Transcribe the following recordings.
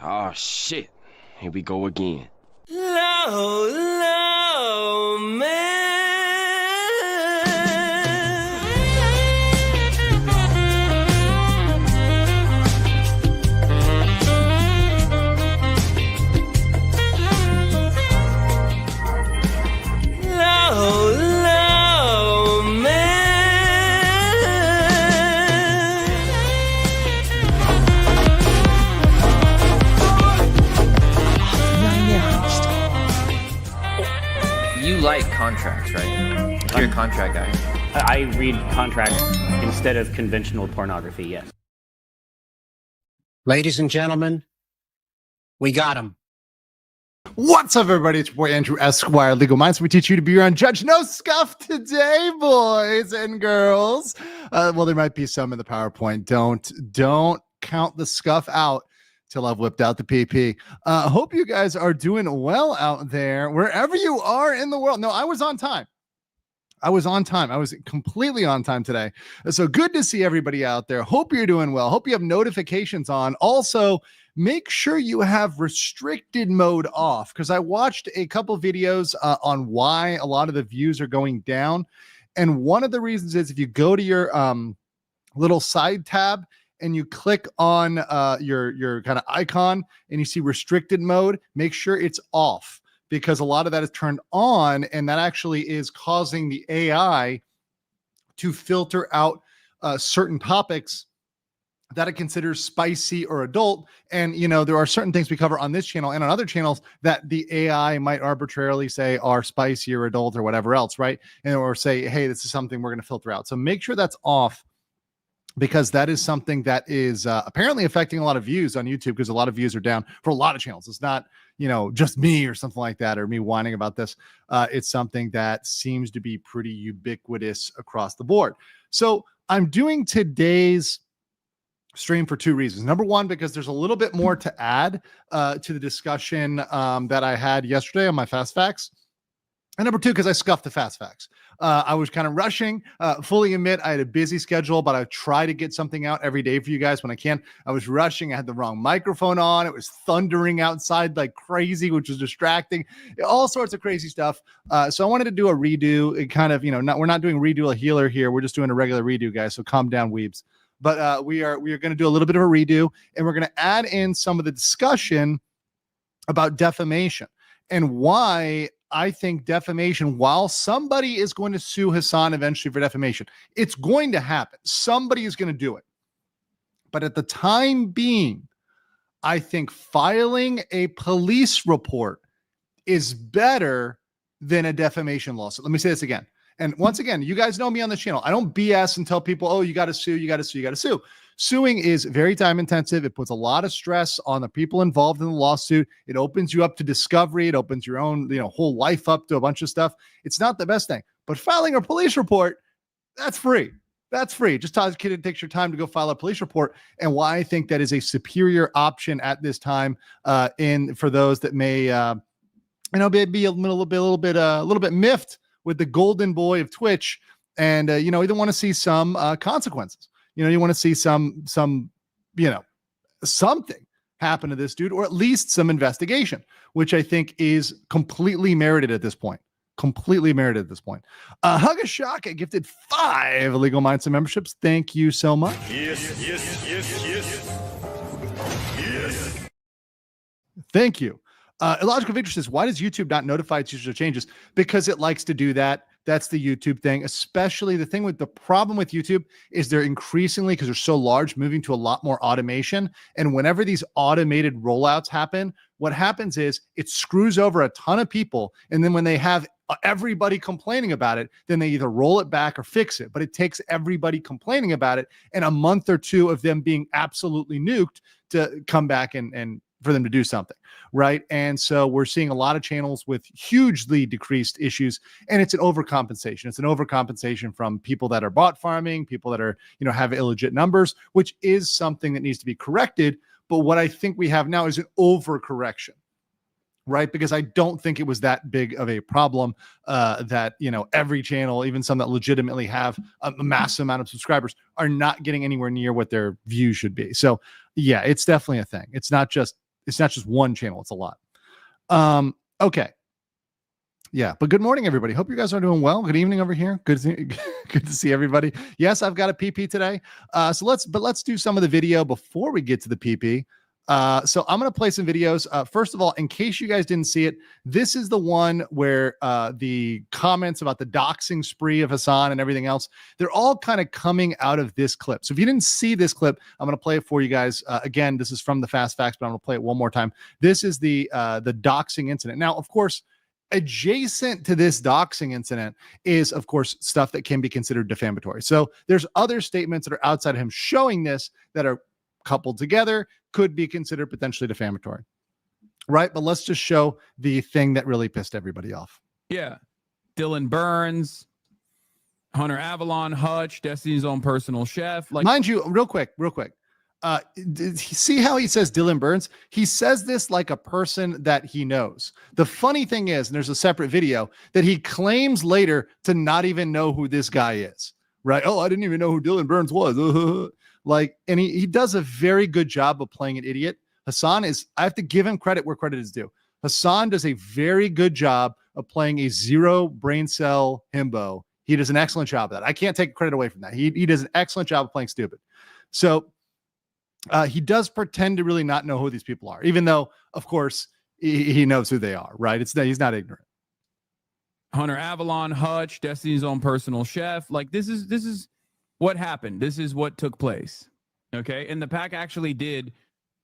Oh shit, here we go again. Low, man. Low, You like contracts, right? You're a contract guy. I read contracts instead of conventional pornography, yes. Ladies and gentlemen, we got him. What's up, everybody? It's your boy Andrew Esquire, Legal Minds. We teach you to be your own judge. No scuff today, boys and girls. Well, there might be some in the PowerPoint. Don't count the scuff out till I've whipped out the PP. Hope you guys are doing well out there, wherever you are in the world. No, I was on time. I was completely on time today. So good to see everybody out there. Hope you're doing well. Hope you have notifications on. Also, make sure you have restricted mode off, because I watched a couple videos on why a lot of the views are going down. And one of the reasons is if you go to your little side tab and you click on your kind of icon and you see restricted mode, make sure it's off, because a lot of that is turned on, and that actually is causing the AI to filter out certain topics that it considers spicy or adult. And, you know, there are certain things we cover on this channel and on other channels that the AI might arbitrarily say are spicy or adult or whatever else, right? And or say, hey, this is something we're going to filter out. So make sure that's off, because that is something that is apparently affecting a lot of views on YouTube, because a lot of views are down for a lot of channels. It's not, you know, just me or something like that, or me whining about this. It's something that seems to be pretty ubiquitous across the board. So I'm doing today's stream for two reasons. Number one, because there's a little bit more to add to the discussion that I had yesterday on my Fast Facts. And number two, because I scuffed the Fast Facts. I was kind of rushing. Fully admit I had a busy schedule, but I try to get something out every day for you guys when I can. I was rushing. I had the wrong microphone on. It was thundering outside like crazy, which was distracting. All sorts of crazy stuff. So I wanted to do a redo. It kind of, you know, we're not doing redo a healer here. We're just doing a regular redo, guys. So calm down, weebs. But we are going to do a little bit of a redo, and we're going to add in some of the discussion about defamation and why I think defamation, while somebody is going to sue Hasan eventually for defamation, it's going to happen. Somebody is going to do it. But at the time being, I think filing a police report is better than a defamation lawsuit. Let me say this again. And once again, you guys know me on the channel. I don't BS and tell people, oh, you got to sue, you got to sue, you got to sue. Suing is very time intensive. It puts a lot of stress on the people involved in the lawsuit. It opens you up to discovery. It opens your own, you know, whole life up to a bunch of stuff. It's not the best thing. But filing a police report, that's free. That's free. Just it takes your time to go file a police report, and why I think that is a superior option at this time for those that may be a little bit miffed with the golden boy of Twitch, and you don't want to see some consequences. You want to see some something happen to this dude, or at least some investigation, which I think is completely merited at this point. Hugashaka gifted 5 Legal Minds memberships. Thank you so much. Yes. Thank you. Illogical Victor says, why does YouTube not notify its users of changes? Because it likes to do that. That's the YouTube thing. Especially the problem with YouTube is they're increasingly, because they're so large, moving to a lot more automation. And whenever these automated rollouts happen, what happens is it screws over a ton of people. And then when they have everybody complaining about it, then they either roll it back or fix it. But it takes everybody complaining about it and a month or two of them being absolutely nuked to come back and for them to do something, right? And so we're seeing a lot of channels with hugely decreased issues, and it's an overcompensation. It's an overcompensation from people that are bot farming, people that are, have illegit numbers, which is something that needs to be corrected. But what I think we have now is an overcorrection, right? Because I don't think it was that big of a problem that, every channel, even some that legitimately have a massive amount of subscribers, are not getting anywhere near what their views should be. So yeah, it's definitely a thing. It's not just one channel. It's a lot. Okay. Yeah, but good morning, everybody. Hope you guys are doing well. Good evening over here. Good to see everybody. Yes, I've got a PP today. So let's do some of the video before we get to the PP. So I'm going to play some videos. First of all, in case you guys didn't see it, this is the one where the comments about the doxing spree of Hasan and everything else, they're all kind of coming out of this clip. So if you didn't see this clip, I'm going to play it for you guys. Again, this is from the Fast Facts, but I'm going to play it one more time. This is the doxing incident. Now, of course, adjacent to this doxing incident is, of course, stuff that can be considered defamatory. So there's other statements that are outside of him showing this that are coupled together, could be considered potentially defamatory, right? But let's just show the thing that really pissed everybody off. Yeah. Dylan Burns, Hunter Avalon, Hutch, Destiny's Own Personal Chef. Like, mind you, real quick. See how he says Dylan Burns? He says this like a person that he knows. The funny thing is, and there's a separate video, that he claims later to not even know who this guy is, right? Oh, I didn't even know who Dylan Burns was. And he does a very good job of playing an idiot. Hasan I have to give him credit where credit is due. Hasan does a very good job of playing a zero brain cell himbo. He does an excellent job of that. I can't take credit away from that. He does an excellent job of playing stupid. So he does pretend to really not know who these people are, even though, of course, he knows who they are, right? He's not ignorant. Hunter Avalon, Hutch, Destiny's Own Personal Chef. Like, this is what happened. This is what took place. Okay. And the pack actually did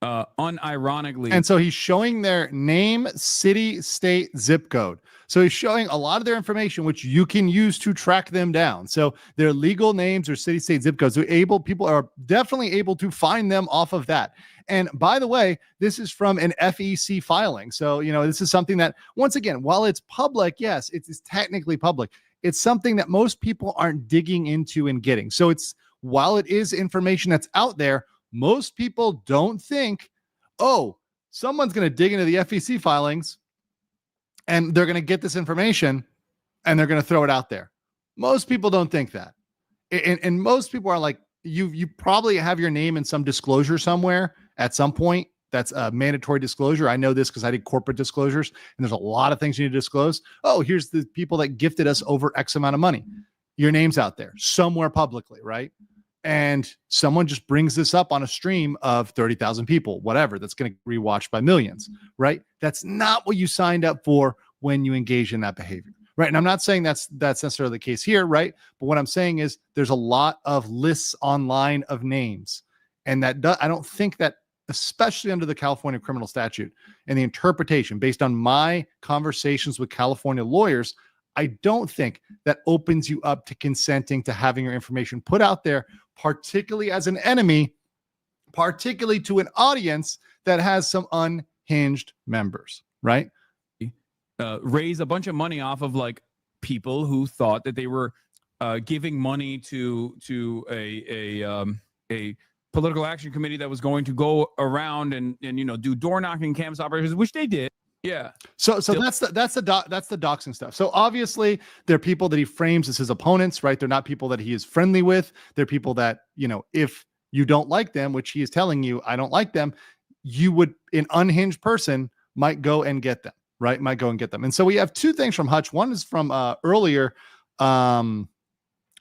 unironically. And so he's showing their name, city, state, zip code. So he's showing a lot of their information, which you can use to track them down. So their legal names or city, state, zip codes. People are definitely able to find them off of that. And by the way, this is from an FEC filing. So, this is something that, once again, while it's public, yes, it's technically public. It's something that most people aren't digging into and getting. So while it is information that's out there, most people don't think, oh, someone's going to dig into the FEC filings and they're going to get this information and they're going to throw it out there. Most people don't think that. And most people are like, you probably have your name in some disclosure somewhere at some point. That's a mandatory disclosure. I know this because I did corporate disclosures, and there's a lot of things you need to disclose. Oh, here's the people that gifted us over X amount of money. Your name's out there somewhere publicly, right? And someone just brings this up on a stream of 30,000 people, whatever, that's going to be rewatched by millions, right? That's not what you signed up for when you engage in that behavior, right? And I'm not saying that's necessarily the case here, right? But what I'm saying is there's a lot of lists online of names, and I don't think that, especially under the California criminal statute and the interpretation based on my conversations with California lawyers, I don't think that opens you up to consenting to having your information put out there, particularly as an enemy, particularly to an audience that has some unhinged members, right? Raise a bunch of money off of like people who thought that they were giving money to a political action committee that was going to go around and do door knocking canvas operations, which they did. Yeah. So that's the doxing stuff. So obviously there are people that he frames as his opponents, right? They're not people that he is friendly with. They're people that, if you don't like them, which he is telling you, I don't like them, an unhinged person might go and get them, right? Might go and get them. And so we have two things from Hutch. One is from earlier, from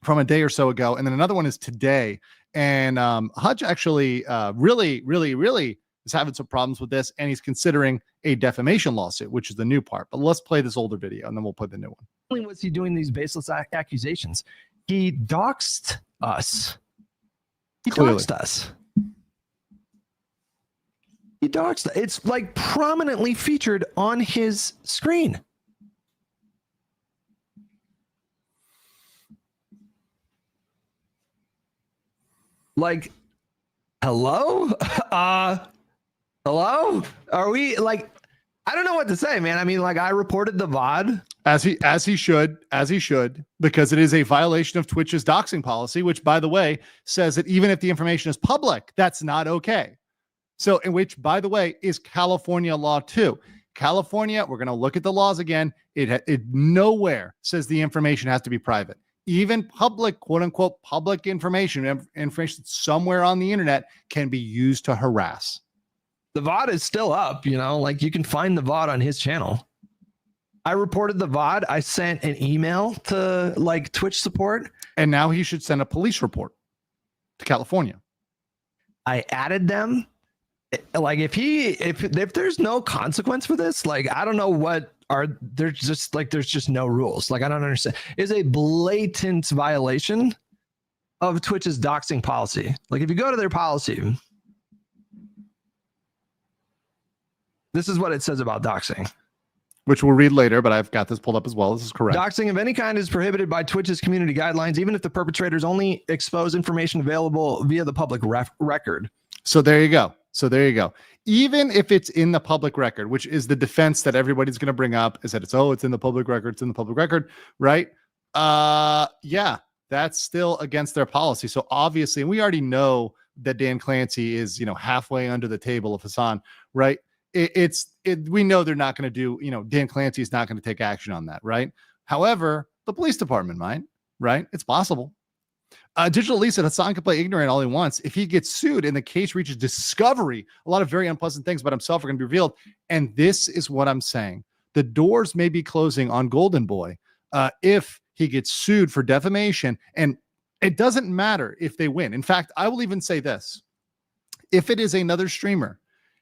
a day or so ago. And then another one is today. And Hutch actually really is having some problems with this, and he's considering a defamation lawsuit, which is the new part. But let's play this older video, and then we'll play the new one. Not only was he doing these baseless accusations, he doxed us. He doxed us. He doxed. It's like prominently featured on his screen. Like, hello? Hello? Are we like, I don't know what to say, man. I mean, like, I reported the VOD. As he should, because it is a violation of Twitch's doxing policy, which, by the way, says that even if the information is public, that's not okay. So, in which, by the way, is California law too. California, we're going to look at the laws again. It nowhere says the information has to be private. Even public, quote unquote, public information somewhere on the internet can be used to harass. The VOD is still up, like you can find the VOD on his channel. I reported the VOD. I sent an email to like Twitch support. And now he should send a police report to California. I added them. Like if there's no consequence for this, like I don't know what there's just no rules. Like I don't understand. It's a blatant violation of Twitch's doxing policy. Like if you go to their policy, this is what it says about doxing. Which we'll read later, but I've got this pulled up as well. This is correct. Doxing of any kind is prohibited by Twitch's community guidelines, even if the perpetrators only expose information available via the public record. So there you go. Even if it's in the public record, which is the defense that everybody's going to bring up, is that it's in the public record. It's in the public record, right? Yeah, that's still against their policy. So obviously, and we already know that Dan Clancy is, halfway under the table of Hasan, right? We know they're not going to do, Dan Clancy is not going to take action on that, right? However, the police department might, right? It's possible. Digital Lee said Hasan can play ignorant all he wants. If he gets sued and the case reaches discovery, a lot of very unpleasant things about himself are going to be revealed. And this is what I'm saying. The doors may be closing on Golden Boy if he gets sued for defamation. And it doesn't matter if they win. In fact, I will even say this. If it is another streamer,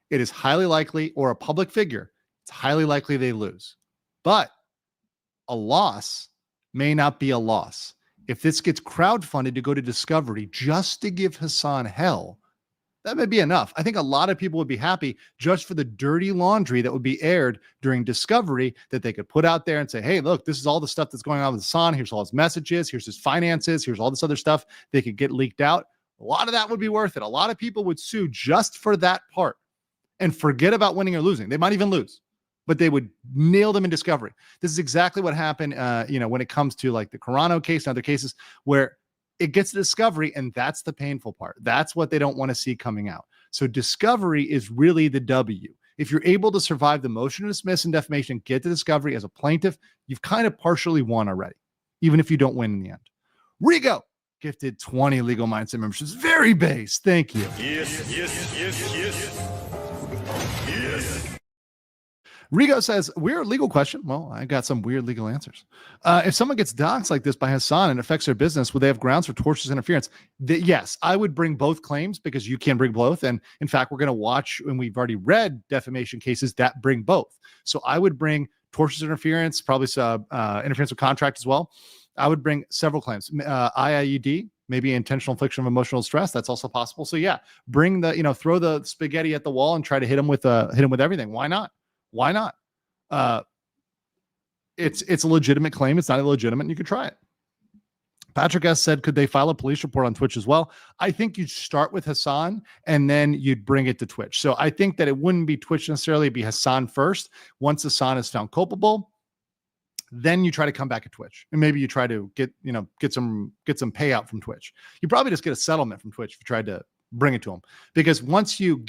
it is highly likely, or a public figure, it's highly likely they lose. But a loss may not be a loss. If this gets crowdfunded to go to discovery just to give Hasan hell, that may be enough. I think a lot of people would be happy just for the dirty laundry that would be aired during discovery that they could put out there and say, hey, look, this is all the stuff that's going on with Hasan. Here's all his messages. Here's his finances. Here's all this other stuff. They could get leaked out. A lot of that would be worth it. A lot of people would sue just for that part and forget about winning or losing. They might even lose, but they would nail them in discovery. This is exactly what happened, when it comes to like the Carano case and other cases where it gets to discovery, and that's the painful part. That's what they don't want to see coming out. So discovery is really the W. If you're able to survive the motion to dismiss and defamation, get to discovery as a plaintiff, you've kind of partially won already, even if you don't win in the end. Rigo gifted 20 Legal Mindset memberships. Very base. Thank you. Yes. Rigo says, weird legal question. Well, I got some weird legal answers. If someone gets doxxed like this by Hasan and affects their business, would they have grounds for tortious interference? Yes, I would bring both claims because you can bring both. And in fact, we're going to watch, and we've already read defamation cases that bring both. So I would bring tortious interference, probably interference with contract as well. I would bring several claims. IIED, maybe intentional infliction of emotional stress. That's also possible. So yeah, bring throw the spaghetti at the wall and try to hit him with everything. Why not? Why not? It's a legitimate claim. It's not illegitimate, and you could try it. Patrick S. said, could they file a police report on Twitch as well? I think you'd start with Hasan, and then you'd bring it to Twitch. So I think that it wouldn't be Twitch necessarily. It'd be Hasan first. Once Hasan is found culpable, then you try to come back at Twitch, and maybe you try to get some payout from Twitch. You probably just get a settlement from Twitch if you tried to bring it to them, because once you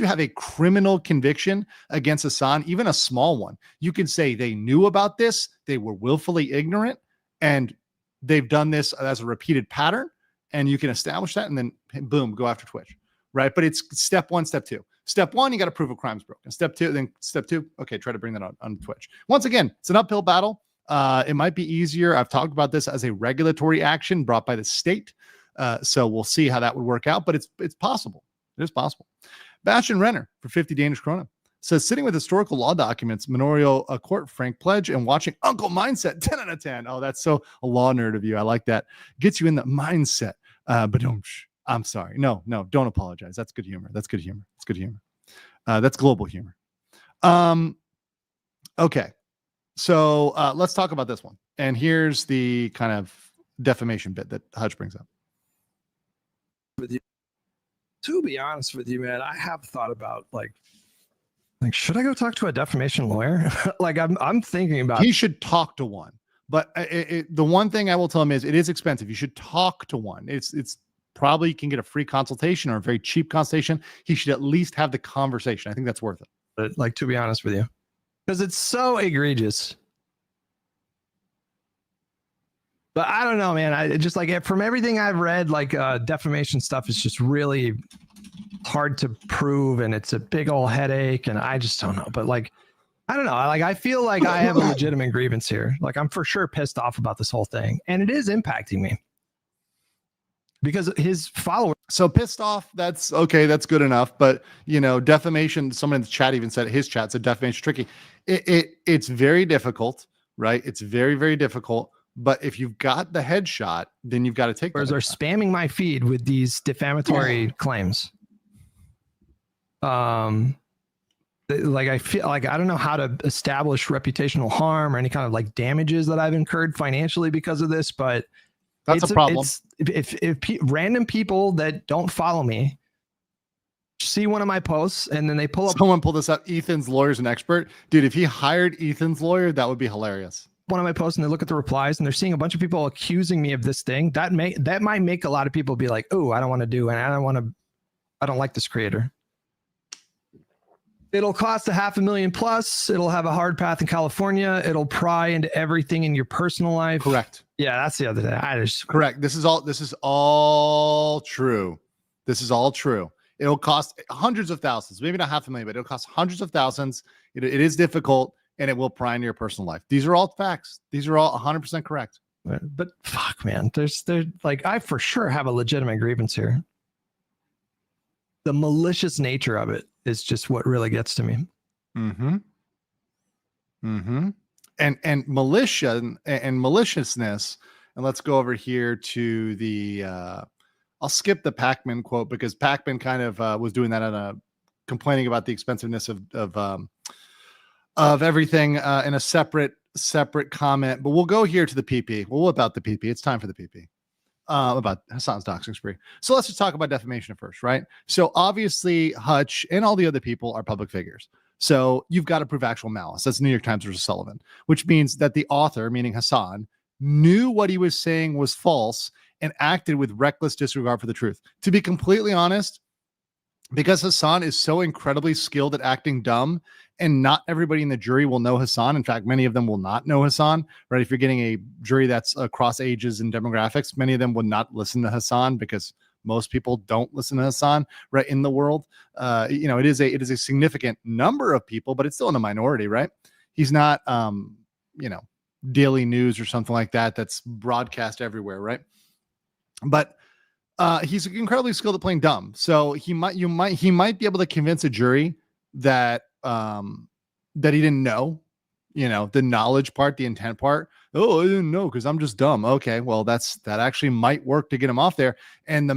have a criminal conviction against Hasan, even a small one, you can say they knew about this, they were willfully ignorant, and they've done this as a repeated pattern, and you can establish that, and then boom, go after Twitch, right? But it's step one, step two. Step one, you got to prove a crime's broken. Step two, okay, try to bring that on Twitch. Once again, it's an uphill battle. It might be easier. I've talked about this as a regulatory action brought by the state. So we'll see how that would work out, but it's possible. It is possible. Bastian Renner for 50 Danish krona says, sitting with historical law documents, manorial court, Frank Pledge, and watching Uncle Mindset, 10 out of 10. Oh, that's so a law nerd of you. I like that. Gets you in the mindset. But I'm sorry. No, don't apologize. That's good humor. That's good humor. That's global humor. Okay. So let's talk about this one. And here's the kind of defamation bit that Hutch brings up. To be honest with you, man, I have thought about like should I go talk to a defamation lawyer? Like I'm thinking about. He should talk to one, but the one thing I will tell him is it is expensive. You should talk to one. It's probably you can get a free consultation or a very cheap consultation. He should at least have the conversation. I think that's worth it. But like, to be honest with you, because it's so egregious. But I don't know, man. I just like from everything I've read, like defamation stuff is just really hard to prove, and it's a big old headache. And I just don't know. But like, I don't know. Like, I feel like I have a legitimate grievance here. Like, I'm for sure pissed off about this whole thing, and it is impacting me because his followers. So pissed off, that's okay, that's good enough. But you know, defamation, someone in the chat even said, his chat said defamation tricky. It's very difficult, right? It's very, very difficult. But if you've got the headshot, then you've got to take that. Are spamming my feed with these defamatory claims. Like, I feel like I don't know how to establish reputational harm or any kind of like damages that I've incurred financially because of this, but that's a problem. If random people that don't follow me see one of my posts and then they pull up. Someone pull this up. Ethan's lawyer's an expert. Dude, if he hired Ethan's lawyer, that would be hilarious. One of my posts and they look at the replies and they're seeing a bunch of people accusing me of this thing. That might make a lot of people be like, oh, I don't want to do, and I don't like this creator. It'll cost $500,000 plus. It'll have a hard path in California. It'll pry into everything in your personal life. Correct. Yeah, that's the other thing. Correct. This is all true. This is all true. It'll cost hundreds of thousands, maybe not $500,000, but it'll cost hundreds of thousands. It is difficult, and it will pry into your personal life. These are all facts. These are all 100% correct. But fuck, man, there's like, I for sure have a legitimate grievance here. The malicious nature of it is just what really gets to me. Mm-hmm. Mm-hmm. And militia and maliciousness. And let's go over here to the I'll skip the Pac-Man quote because Pac-Man kind of was doing that on a complaining about the expensiveness of everything in a separate comment. But we'll go here to the PP. We'll whip out the PP. It's time for the PP. About Hasan's doxing spree. So let's just talk about defamation first, right? So obviously Hutch and all the other people are public figures. So you've got to prove actual malice. That's New York Times versus Sullivan, which means that the author, meaning Hasan, knew what he was saying was false and acted with reckless disregard for the truth. To be completely honest, because Hasan is so incredibly skilled at acting dumb, and not everybody in the jury will know Hasan. In fact, many of them will not know Hasan, right? If you're getting a jury that's across ages and demographics, many of them would not listen to Hasan because most people don't listen to Hasan, right? In the world, it is a significant number of people, but it's still in a minority, right? He's not, daily news or something like that that's broadcast everywhere, right? But he's incredibly skilled at playing dumb. So he might be able to convince a jury that that he didn't know, the knowledge part, the intent part. Oh, I didn't know because I'm just dumb. Okay, well, that actually might work to get him off there. And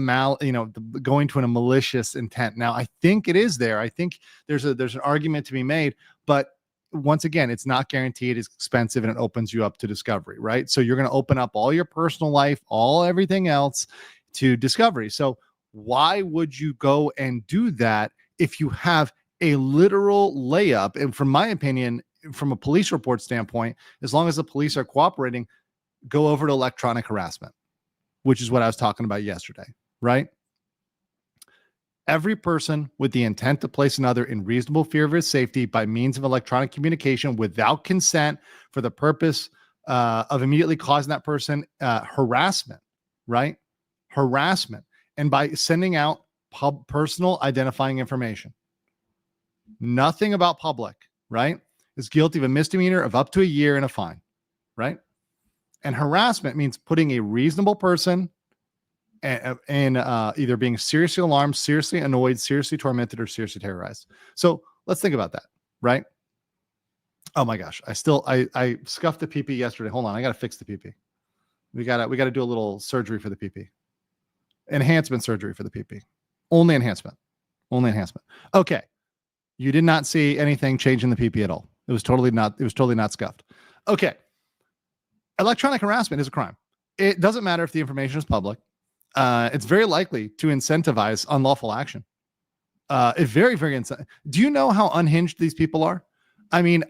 going to a malicious intent. Now, I think it is there. I think there's an argument to be made, but once again, it's not guaranteed. It's expensive and it opens you up to discovery, right? So you're going to open up all your personal life, everything else to discovery. So why would you go and do that if you have a literal layup? And from my opinion, from a police report standpoint, as long as the police are cooperating, go over to electronic harassment, which is what I was talking about yesterday, right? Every person with the intent to place another in reasonable fear of his safety by means of electronic communication without consent for the purpose of immediately causing that person harassment, right? Harassment. And by sending out personal identifying information. Nothing about public, right? Is guilty of a misdemeanor of up to a year and a fine, right? And harassment means putting a reasonable person and either being seriously alarmed, seriously annoyed, seriously tormented, or seriously terrorized. So let's think about that, right? Oh my gosh, I scuffed the PP yesterday. Hold on, I got to fix the PP. We got to do a little surgery for the PP. Enhancement surgery for the PP. Only enhancement. Okay. You did not see anything change in the PP at all. It was totally not scuffed. Okay. Electronic harassment is a crime. It doesn't matter if the information is public. It's very likely to incentivize unlawful action. Do you know how unhinged these people are? I mean,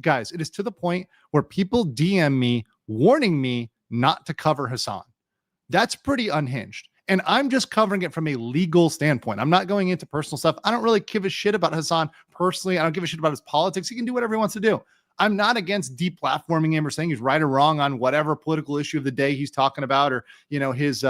guys, it is to the point where people DM me warning me not to cover Hasan. That's pretty unhinged. And I'm just covering it from a legal standpoint. I'm not going into personal stuff. I don't really give a shit about Hasan personally. I don't give a shit about his politics. He can do whatever he wants to do. I'm not against deplatforming him or saying he's right or wrong on whatever political issue of the day he's talking about, or, his,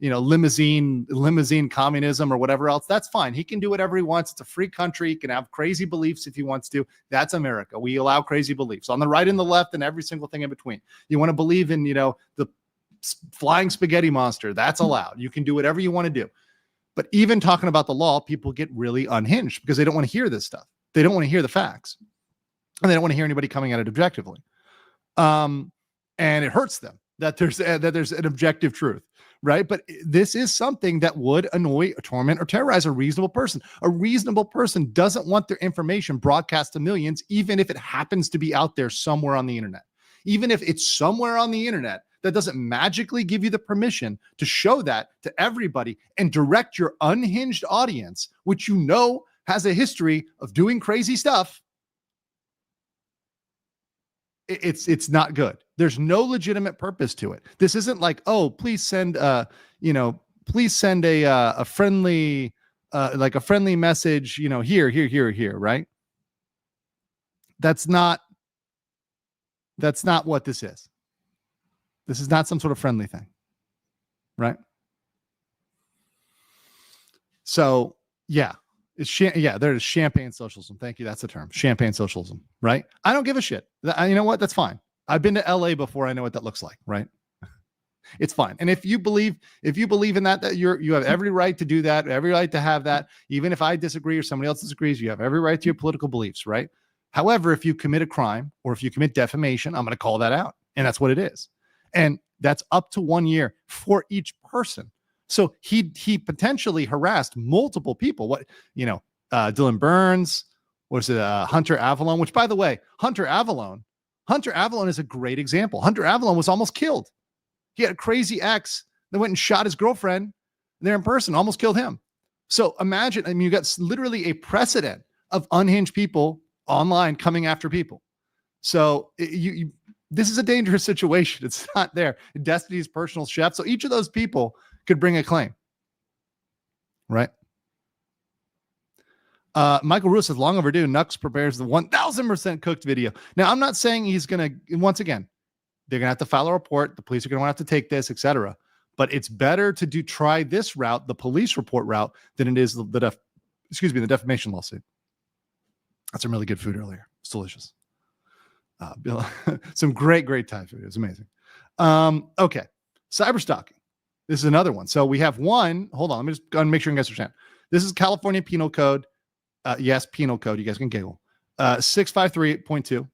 limousine communism or whatever else. That's fine. He can do whatever he wants. It's a free country. He can have crazy beliefs if he wants to. That's America. We allow crazy beliefs on the right and the left and every single thing in between. You want to believe in, the flying spaghetti monster, that's allowed. You can do whatever you want to do. But even talking about the law, people get really unhinged because they don't want to hear this stuff. They don't want to hear the facts, and they don't want to hear anybody coming at it objectively. And it hurts them that there's an objective truth, right? But this is something that would annoy, torment, or terrorize a reasonable person. A reasonable person doesn't want their information broadcast to millions, even if it happens to be out there somewhere on the internet. Even if it's somewhere on the internet, that doesn't magically give you the permission to show that to everybody and direct your unhinged audience, which has a history of doing crazy stuff. It's not good. There's no legitimate purpose to it. This isn't like, oh, please send a friendly message, here, right? That's not what this is. This is not some sort of friendly thing, right? So, yeah, there's champagne socialism. Thank you. That's the term, champagne socialism, right? I don't give a shit. You know what? That's fine. I've been to LA before. I know what that looks like, right? It's fine. And if you believe in that you have every right to do that, every right to have that, even if I disagree or somebody else disagrees, you have every right to your political beliefs, right? However, if you commit a crime or if you commit defamation, I'm going to call that out, and that's what it is. And that's up to 1 year for each person. So he potentially harassed multiple people. Dylan Burns, Hunter Avalon, which, by the way, Hunter Avalon is a great example. Hunter Avalon was almost killed. He had a crazy ex that went and shot his girlfriend there in person, almost killed him. So imagine, you got literally a precedent of unhinged people online coming after people. So this is a dangerous situation. It's not there. Destiny's personal chef. So each of those people could bring a claim, right? Michael Roos says, long overdue. Nux prepares the 1000% cooked video. Now, I'm not saying he's going to, once again, they're going to have to file a report. The police are going to have to take this, etc. But it's better to try this route, the police report route, than it is the defamation lawsuit. That's some really good food earlier. It's delicious. Some great Thai food. It was amazing. Okay. Cyber stalking. This is another one. So we have one. Hold on. Let me just go and make sure you guys understand. This is California Penal Code. Yes, Penal Code. You guys can giggle. 653.2.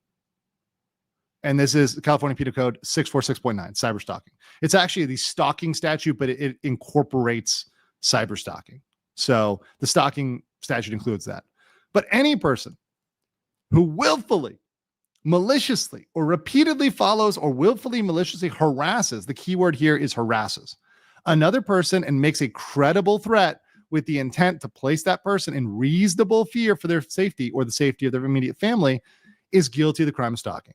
And this is California Penal Code 646.9, cyber stalking. It's actually the stalking statute, but it incorporates cyber stalking. So the stalking statute includes that. But any person who willfully, maliciously, or repeatedly follows or willfully, maliciously harasses, the key word here is harasses, another person and makes a credible threat with the intent to place that person in reasonable fear for their safety or the safety of their immediate family is guilty of the crime of stalking.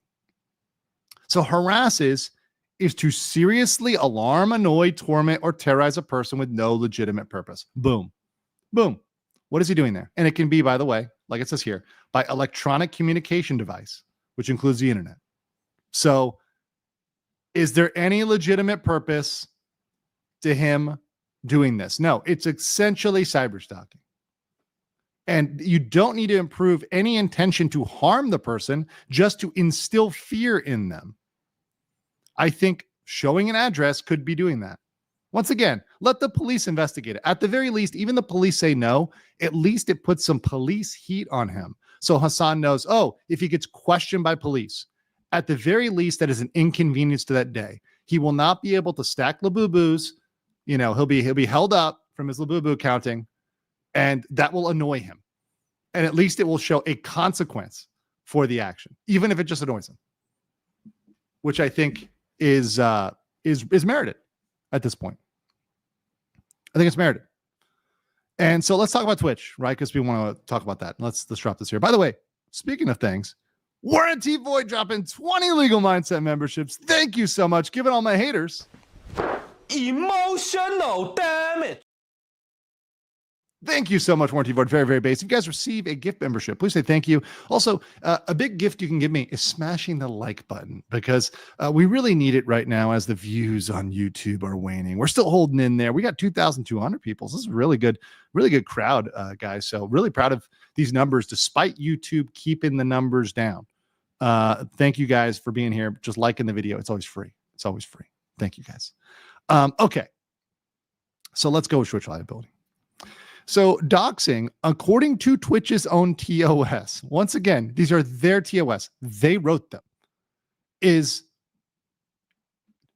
So harasses is to seriously alarm, annoy, torment, or terrorize a person with no legitimate purpose. Boom. Boom. What is he doing there? And it can be, by the way, like it says here, by electronic communication device, which includes the internet. So is there any legitimate purpose to him doing this? No, it's essentially cyber stalking. And you don't need to improve any intention to harm the person, just to instill fear in them. I think showing an address could be doing that. Once again, let the police investigate it. At the very least, even the police say no, at least it puts some police heat on him. So Hasan knows, if he gets questioned by police, at the very least, that is an inconvenience to that day. He will not be able to stack Labubu's. He'll be held up from his Labubu counting, and that will annoy him. And at least it will show a consequence for the action, even if it just annoys him, which I think is merited at this point. I think it's merited. And so let's talk about Twitch, right? Because we want to talk about that. Let's drop this here. By the way, speaking of things, Warranty Void dropping 20 Legal Mindset memberships. Thank you so much. Giving all my haters Emotional damage. Thank you so much, Warranty Board. Very, very basic. If you guys receive a gift membership, please say thank you. Also, a big gift you can give me is smashing the like button, because we really need it right now as the views on YouTube are waning. We're still holding in there. We got 2,200 people. So this is a really good crowd, guys. So really proud of these numbers, despite YouTube keeping the numbers down. Thank you guys for being here. Just liking the video. It's always free. It's always free. Thank you guys. Okay. So let's go with Twitch liability. So doxing, according to Twitch's own TOS, once again, these are their TOS. They wrote them.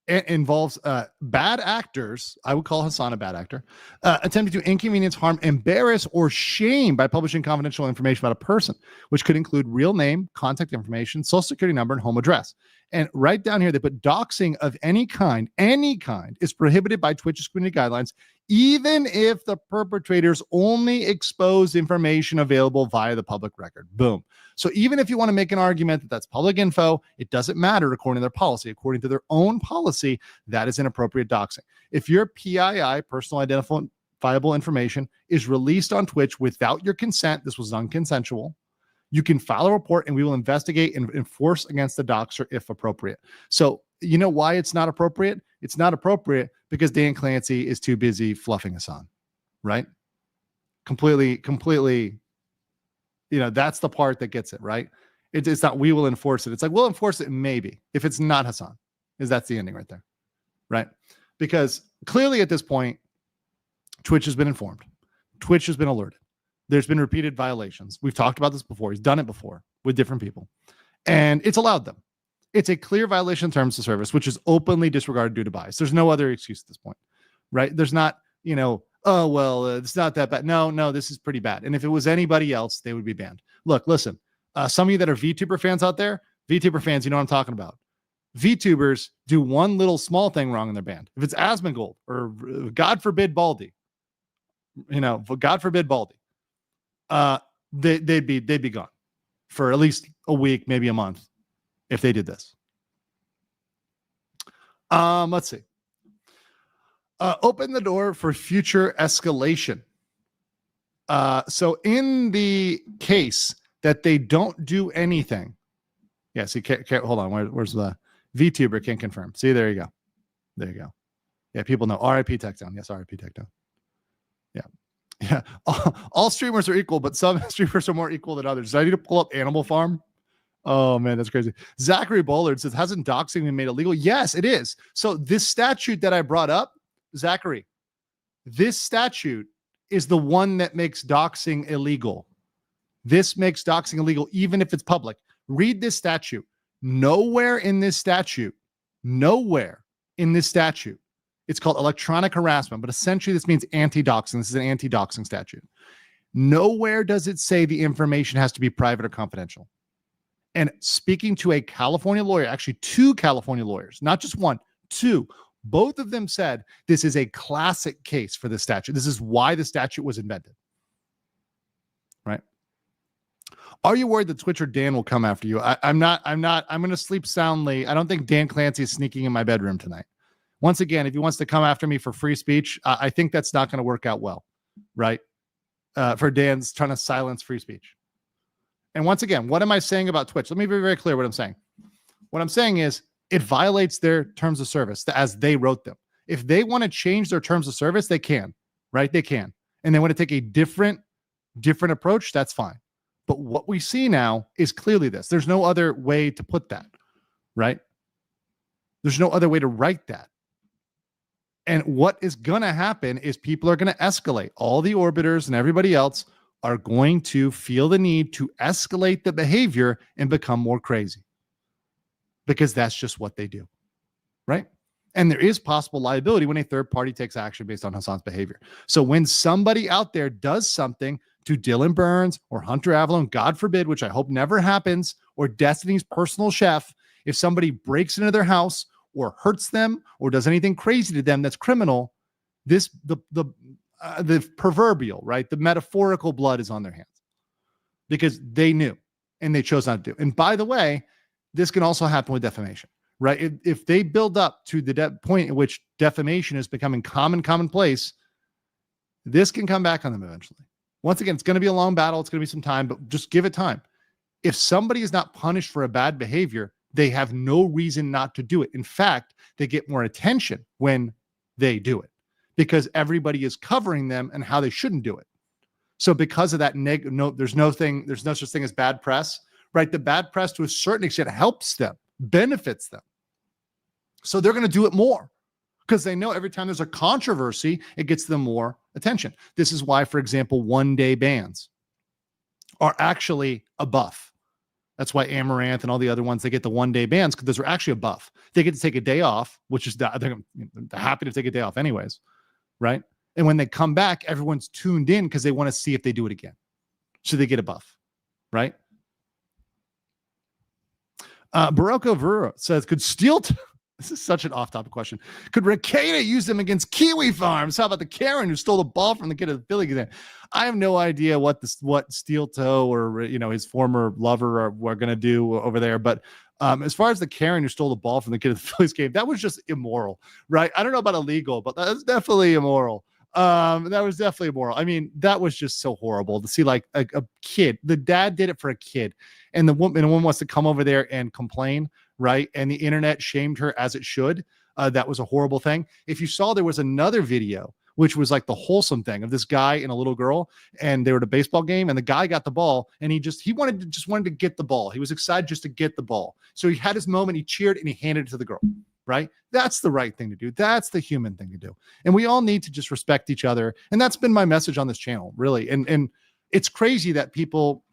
Involves bad actors. I would call Hasan a bad actor, attempting to inconvenience, harm, embarrass, or shame by publishing confidential information about a person, which could include real name, contact information, social security number, and home address. And right down here, they put doxing of any kind is prohibited by Twitch's community guidelines, even if the perpetrators only expose information available via the public record. Boom. So even if you want to make an argument that that's public info, it doesn't matter according to their policy. According to their own policy, that is inappropriate doxing. If your PII, personal identifiable information, is released on Twitch without your consent, this was unconsensual, you can file a report and we will investigate and enforce against the doxer if appropriate. So you know why it's not appropriate? It's not appropriate because Dan Clancy is too busy fluffing Hasan, right? Completely, that's the part that gets it, right? It's not, we will enforce it. It's like, we'll enforce it maybe if it's not Hasan, that's the ending right there, right? Because clearly at this point, Twitch has been informed. Twitch has been alerted. There's been repeated violations. We've talked about this before. He's done it before with different people. And it's allowed them. It's a clear violation of terms of service, which is openly disregarded due to bias. There's no other excuse at this point, right? There's not, oh, well, it's not that bad. No, this is pretty bad. And if it was anybody else, they would be banned. Look, listen, some of you that are VTuber fans out there, VTuber fans, you know what I'm talking about. VTubers do one little small thing wrong in their band. If it's Asmongold or God forbid Baldy, God forbid Baldy, they'd be gone for at least a week, maybe a month if they did this. Let's see. Open the door for future escalation. So in the case that they don't do anything, see, hold on. Where's the VTuber can't confirm? See, there you go. Yeah, people know. RIP Techdown. Yes, RIP Techdown. Yeah. All streamers are equal, but some streamers are more equal than others. So I need to pull up Animal Farm. Oh man, that's crazy. Zachary Bullard says, hasn't doxing been made illegal? Yes, it is. So this statute that I brought up, Zachary, this statute is the one that makes doxing illegal. This makes doxing illegal, even if it's public. Read this statute. Nowhere in this statute, it's called electronic harassment, but essentially this means anti-doxing. This is an anti-doxing statute. Nowhere does it say the information has to be private or confidential. And speaking to a California lawyer, actually two California lawyers, not just one, two, both of them said this is a classic case for the statute. This is why the statute was invented. Right? Are you worried that Twitch or Dan will come after you? I'm not. I'm going to sleep soundly. I don't think Dan Clancy is sneaking in my bedroom tonight. Once again, if he wants to come after me for free speech, I think that's not going to work out well, right? For Dan's trying to silence free speech. And once again, what am I saying about Twitch? Let me be very clear what I'm saying. What I'm saying is it violates their terms of service as they wrote them. If they want to change their terms of service, they can, right? They can. And they want to take a different approach, that's fine. But what we see now is clearly this. There's no other way to put that, right? There's no other way to write that. And what is going to happen is people are going to escalate. All the orbiters and everybody else are going to feel the need to escalate the behavior and become more crazy. Because that's just what they do, right? And there is possible liability when a third party takes action based on Hasan's behavior. So when somebody out there does something to Dylan Burns or Hunter Avalon, God forbid, which I hope never happens, or Destiny's personal chef, if somebody breaks into their house or hurts them or does anything crazy to them that's criminal, the proverbial, right, the metaphorical blood is on their hands because they knew and they chose not to do. And by the way, this can also happen with defamation, right? If they build up to the point at which defamation is becoming commonplace, this can come back on them eventually. Once again, it's going to be a long battle. It's going to be some time, but just give it time. If somebody is not punished for a bad behavior, they have no reason not to do it. In fact, they get more attention when they do it because everybody is covering them and how they shouldn't do it. So because of that, there's no such thing as bad press, right? The bad press to a certain extent helps them, benefits them. So they're going to do it more because they know every time there's a controversy, it gets them more attention. This is why, for example, one-day bans are actually a buff. That's why Amaranth and all the other ones, they get the one-day bans because those are actually a buff. They get to take a day off, which is they're happy to take a day off anyways, right? And when they come back, everyone's tuned in because they want to see if they do it again. So they get a buff, right? Barocco Vero says, could steel... This is such an off-topic question. Could Rekieta use them against Kiwi Farms? How about the Karen who stole the ball from the kid at the Philly game? I have no idea what Steel Toe or his former lover are going to do over there. But as far as the Karen who stole the ball from the kid at the Phillies game, that was just immoral, right? I don't know about illegal, but that's definitely immoral. That was definitely immoral. I mean, that was just so horrible to see, like a kid. The dad did it for a kid, and the woman wants to come over there and complain. Right. And the internet shamed her as it should. That was a horrible thing. If you saw, there was another video, which was like the wholesome thing of this guy and a little girl, and they were at a baseball game, and the guy got the ball, and he wanted to get the ball. He was excited just to get the ball. So he had his moment, he cheered, and he handed it to the girl. Right. That's the right thing to do. That's the human thing to do. And we all need to just respect each other. And that's been my message on this channel, really. And it's crazy that people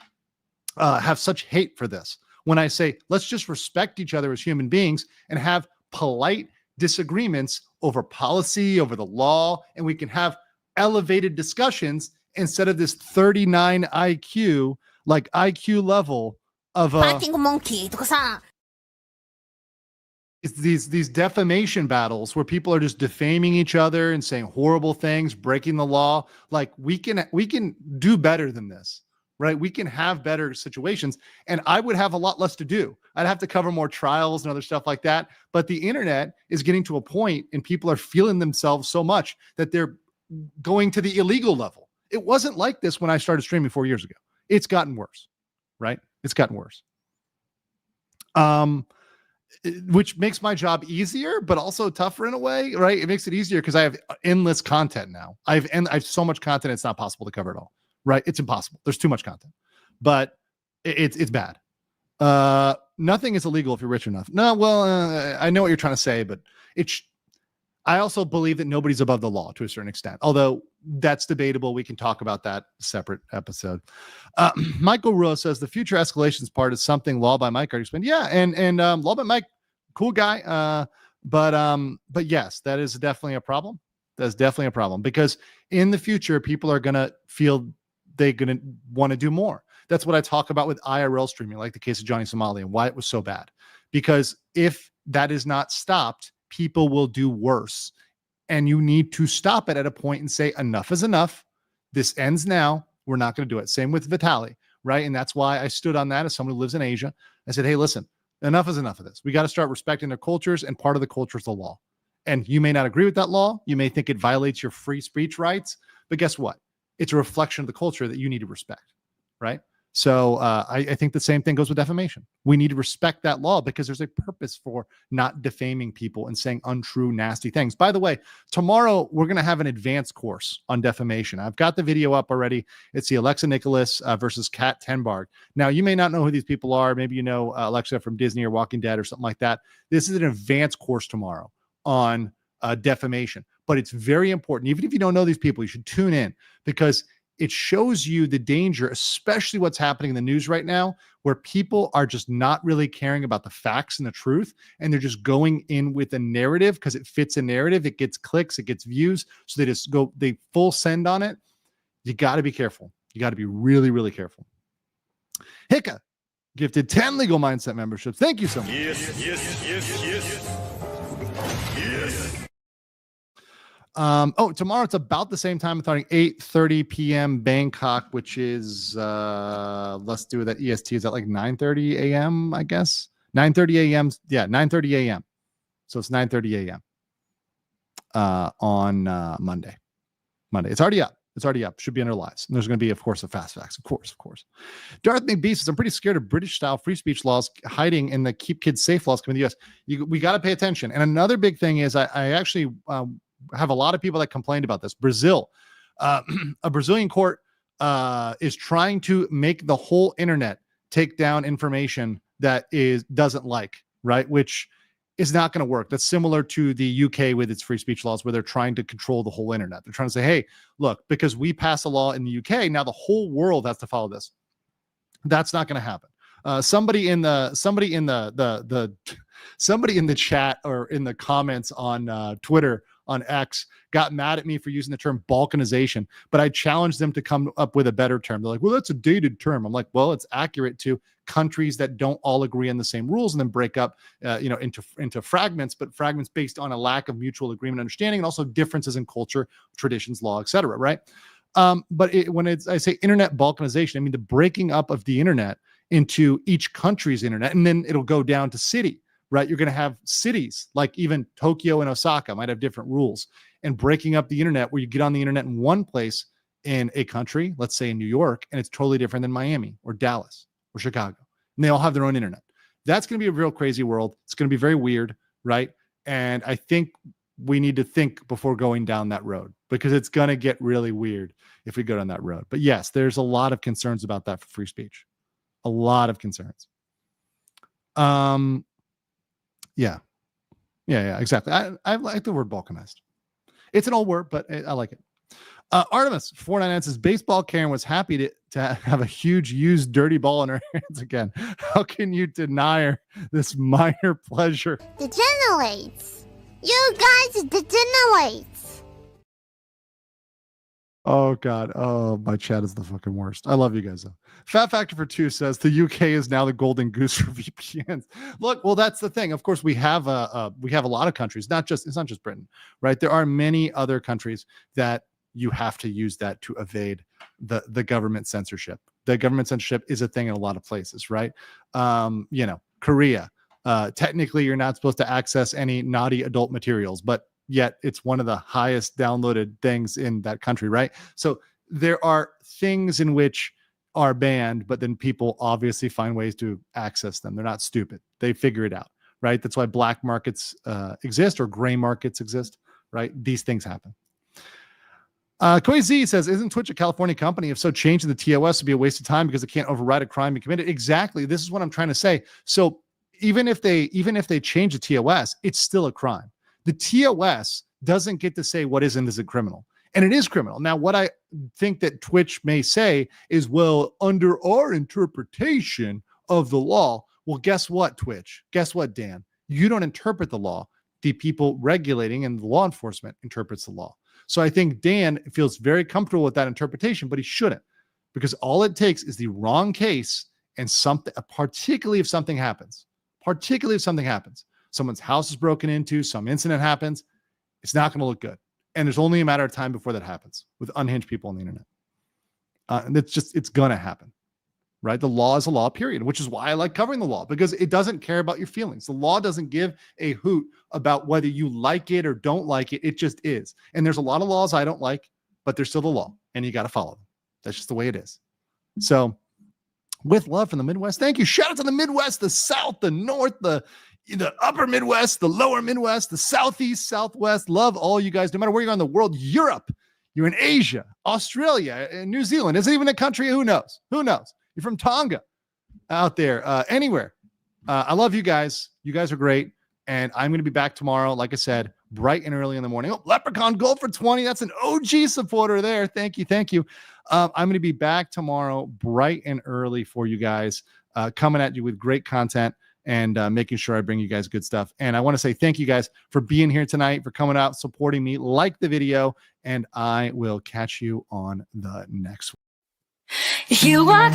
have such hate for this. When I say, let's just respect each other as human beings and have polite disagreements over policy, over the law, and we can have elevated discussions instead of this 39 IQ, like IQ level of it's these defamation battles where people are just defaming each other and saying horrible things, breaking the law. Like we can do better than this. Right? We can have better situations, and I would have a lot less to do. I'd have to cover more trials and other stuff like that. But the internet is getting to a point, and people are feeling themselves so much that they're going to the illegal level. It wasn't like this when I started streaming 4 years ago. It's gotten worse, right? It's gotten worse. Which makes my job easier, but also tougher in a way, right? It makes it easier because I have endless content now. I have so much content, it's not possible to cover it all. Right? It's impossible. There's too much content, but it's bad. Nothing is illegal if you're rich enough. No, well, I know what you're trying to say, but I also believe that nobody's above the law to a certain extent, although that's debatable. We can talk about that separate episode. Michael Ruo says the future escalations part is something Law by Mike already explained. Yeah. And Law by Mike, cool guy. But yes, that is definitely a problem. That's definitely a problem because in the future, people are going to feel they're going to want to do more. That's what I talk about with IRL streaming, like the case of Johnny Somali and why it was so bad. Because if that is not stopped, people will do worse. And you need to stop it at a point and say, enough is enough. This ends now. We're not going to do it. Same with Vitaly, right? And that's why I stood on that as someone who lives in Asia. I said, hey, listen, enough is enough of this. We got to start respecting their cultures, and part of the culture is the law. And you may not agree with that law. You may think it violates your free speech rights, but guess what? It's a reflection of the culture that you need to respect, right? So I think the same thing goes with defamation. We need to respect that law because there's a purpose for not defaming people and saying untrue, nasty things. By the way, tomorrow we're going to have an advanced course on defamation. I've got the video up already. It's the Alexa Nicholas versus Kat Tenbarg. Now, you may not know who these people are. Maybe you know Alexa from Disney or Walking Dead or something like that. This is an advanced course tomorrow on defamation, but it's very important. Even if you don't know these people, you should tune in because it shows you the danger, especially what's happening in the news right now, where people are just not really caring about the facts and the truth. And they're just going in with a narrative because it fits a narrative. It gets clicks, it gets views. So they full send on it. You got to be careful. You got to be really, really careful. Hicka gifted 10 legal mindset memberships. Thank you so much. Yes. Tomorrow it's about the same time. I thought 8:30 p.m. Bangkok, which is let's do that EST. Is that like 9:30 a.m. I guess 9:30 a.m. Yeah, 9:30 a.m. So it's 9:30 a.m. On Monday. It's already up. It's already up. Should be under lives. And there's going to be, of course, a fast facts. Of course. Darth McBeast says, I'm pretty scared of British-style free speech laws hiding in the keep kids safe laws coming to the U.S. We got to pay attention. And another big thing is I actually have a lot of people that complained about this. Brazil, a Brazilian court is trying to make the whole internet take down information that doesn't like, right? Which is not going to work. That's similar to the UK with its free speech laws, where they're trying to control the whole internet. They're trying to say, hey, look, because we passed a law in the UK, now the whole world has to follow this. That's not going to happen. Somebody in the chat or in the comments on Twitter, on X, got mad at me for using the term balkanization, but I challenged them to come up with a better term. They're like, well, that's a dated term. I'm like, well, it's accurate to countries that don't all agree on the same rules and then break up into fragments, but fragments based on a lack of mutual agreement, understanding, and also differences in culture, traditions, law, etc. Right? But I say internet balkanization, I mean the breaking up of the internet into each country's internet, and then it'll go down to city. Right? You're going to have cities like even Tokyo and Osaka might have different rules, and breaking up the internet where you get on the internet in one place in a country, let's say in New York, and it's totally different than Miami or Dallas or Chicago, and they all have their own internet. That's going to be a real crazy world. It's going to be very weird, right? And I think we need to think before going down that road, because it's going to get really weird if we go down that road. But yes, there's a lot of concerns about that for free speech. A lot of concerns. Yeah, exactly. I like the word balkanized. It's an old word, but I like it. Artemis 499 says, baseball Karen was happy to have a huge used dirty ball in her hands again. How can you deny her this minor pleasure? Degenerates. You guys degenerates. Oh God. Oh, my chat is the fucking worst. I love you guys though. Fat Factor for 2 says the UK is now the golden goose for VPNs. Look, well, that's the thing. Of course, we have a lot of countries. It's not just Britain, right? There are many other countries that you have to use that to evade the government censorship. The government censorship is a thing in a lot of places, right? Korea. Technically, you're not supposed to access any naughty adult materials, but yet it's one of the highest downloaded things in that country, right? So there are things in which are banned, but then people obviously find ways to access them. They're not stupid. They figure it out, right? That's why black markets exist, or gray markets exist, right? These things happen. Koi Z says, isn't Twitch a California company? If so, changing the TOS would be a waste of time because it can't override a crime and commit it. Exactly. This is what I'm trying to say. So even if they change the TOS, it's still a crime. The TOS doesn't get to say what isn't criminal. And it is criminal. Now, what I think that Twitch may say is, well, under our interpretation of the law, well, guess what, Twitch? Guess what, Dan? You don't interpret the law. The people regulating and the law enforcement interprets the law. So I think Dan feels very comfortable with that interpretation, but he shouldn't, because all it takes is the wrong case and something, particularly if something happens, someone's house is broken into, some incident happens, it's not going to look good. And there's only a matter of time before that happens with unhinged people on the internet. And it's going to happen, right? The law is a law, period, which is why I like covering the law, because it doesn't care about your feelings. The law doesn't give a hoot about whether you like it or don't like it. It just is. And there's a lot of laws I don't like, but they're still the law, and you got to follow them. That's just the way it is. So with love from the Midwest, thank you. Shout out to the Midwest, the South, the North, the upper Midwest, the lower Midwest, the Southeast, Southwest. Love all you guys, no matter where you're in the world. Europe, you're in Asia, Australia, New Zealand. Is it even a country? Who knows? You're from Tonga out there, anywhere. I love you guys. You guys are great. And I'm going to be back tomorrow, like I said, bright and early in the morning. Oh, Leprechaun Gold for 20. That's an OG supporter there. Thank you. I'm going to be back tomorrow, bright and early for you guys, coming at you with great content and making sure I bring you guys good stuff. And I want to say thank you guys for being here tonight, for coming out, supporting me. Like the video, and I will catch you on the next one. You are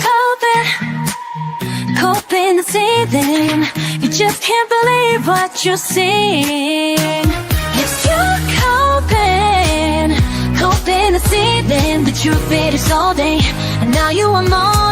coping the ceiling. You just can't believe what you're seeing. Yes, you're coping the ceiling. The truth it is all day, and now you are more.